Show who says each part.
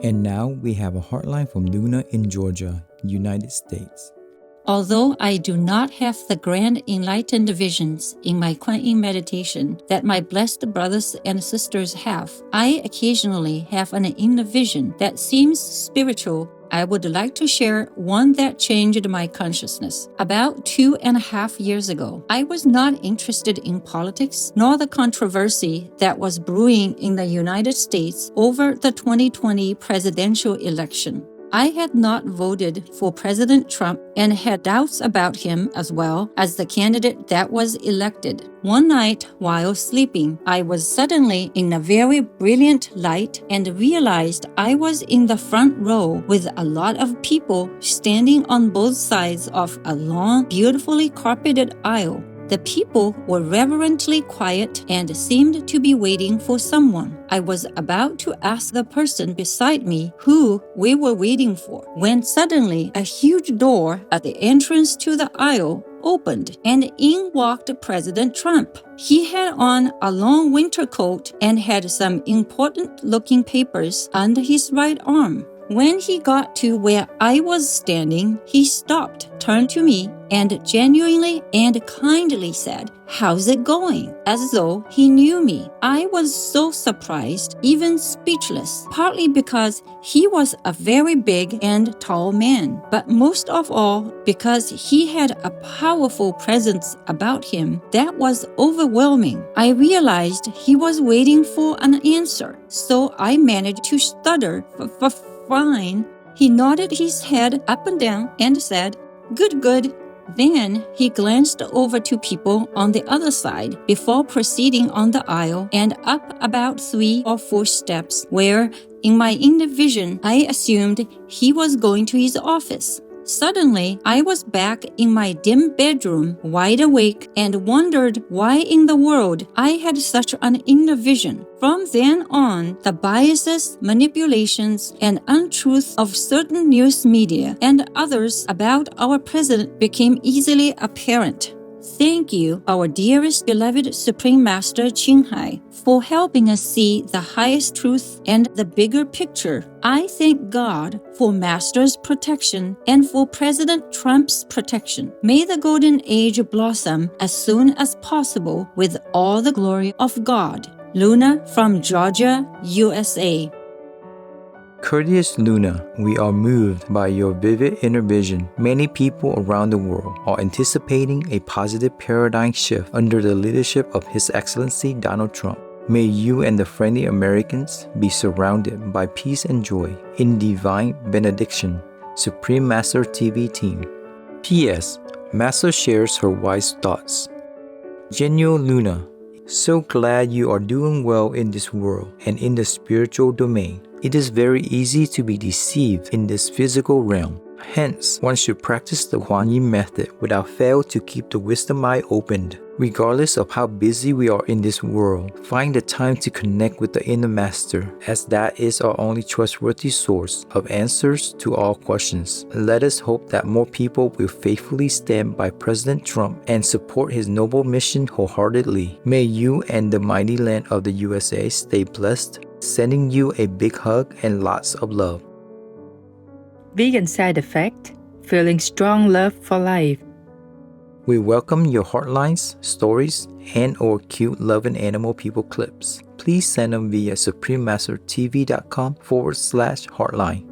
Speaker 1: And now we have a heartline from Luna in Georgia, United States.
Speaker 2: Although I do not have the grand enlightened visions in my Quan meditation that my blessed brothers and sisters have, I occasionally have an inner vision that seems spiritual. I would like to share one that changed my consciousness. About 2.5 years ago, I was not interested in politics nor the controversy that was brewing in the United States over the 2020 presidential election. I had not voted for President Trump and had doubts about him as well as the candidate that was elected. One night while sleeping, I was suddenly in a very brilliant light and realized I was in the front row with a lot of people standing on both sides of a long, beautifully carpeted aisle. The people were reverently quiet and seemed to be waiting for someone. I was about to ask the person beside me who we were waiting for, when suddenly a huge door at the entrance to the aisle opened and in walked President Trump. He had on a long winter coat and had some important-looking papers under his right arm. When he got to where I was standing, he stopped, turned to me, and genuinely and kindly said, "How's it going?" as though he knew me. I was so surprised, even speechless, partly because he was a very big and tall man, but most of all because he had a powerful presence about him that was overwhelming. I realized he was waiting for an answer, so I managed to stutter, "Fine." He nodded his head up and down and said, Good. Then he glanced over to people on the other side before proceeding on the aisle and up about 3 or 4 steps where, in my inner vision, I assumed he was going to his office. Suddenly, I was back in my dim bedroom, wide awake, and wondered why in the world I had such an inner vision. From then on, the biases, manipulations, and untruths of certain news media and others about our president became easily apparent. Thank you, our dearest beloved Supreme Master Qinghai, for helping us see the highest truth and the bigger picture. I thank God for Master's protection and for President Trump's protection. May the golden age blossom as soon as possible with all the glory of God. Luna from Georgia, USA.
Speaker 1: Courteous Luna, we are moved by your vivid inner vision. Many people around the world are anticipating a positive paradigm shift under the leadership of His Excellency Donald Trump. May you and the friendly Americans be surrounded by peace and joy in divine benediction. Supreme Master TV Team. P.S. Master shares her wise thoughts. Genuine Luna, so glad you are doing well in this world and in the spiritual domain. It is very easy to be deceived in this physical realm. Hence, one should practice the Quan method without fail to keep the wisdom eye opened. Regardless of how busy we are in this world, find the time to connect with the inner master, as that is our only trustworthy source of answers to all questions. Let us hope that more people will faithfully stand by President Trump and support his noble mission wholeheartedly. May you and the mighty land of the USA stay blessed. Sending you a big hug and lots of love.
Speaker 3: Vegan side effect: feeling strong love for life.
Speaker 1: We welcome your heartlines, stories, and/or cute loving animal people clips. Please send them via suprememastertv.com/heartline.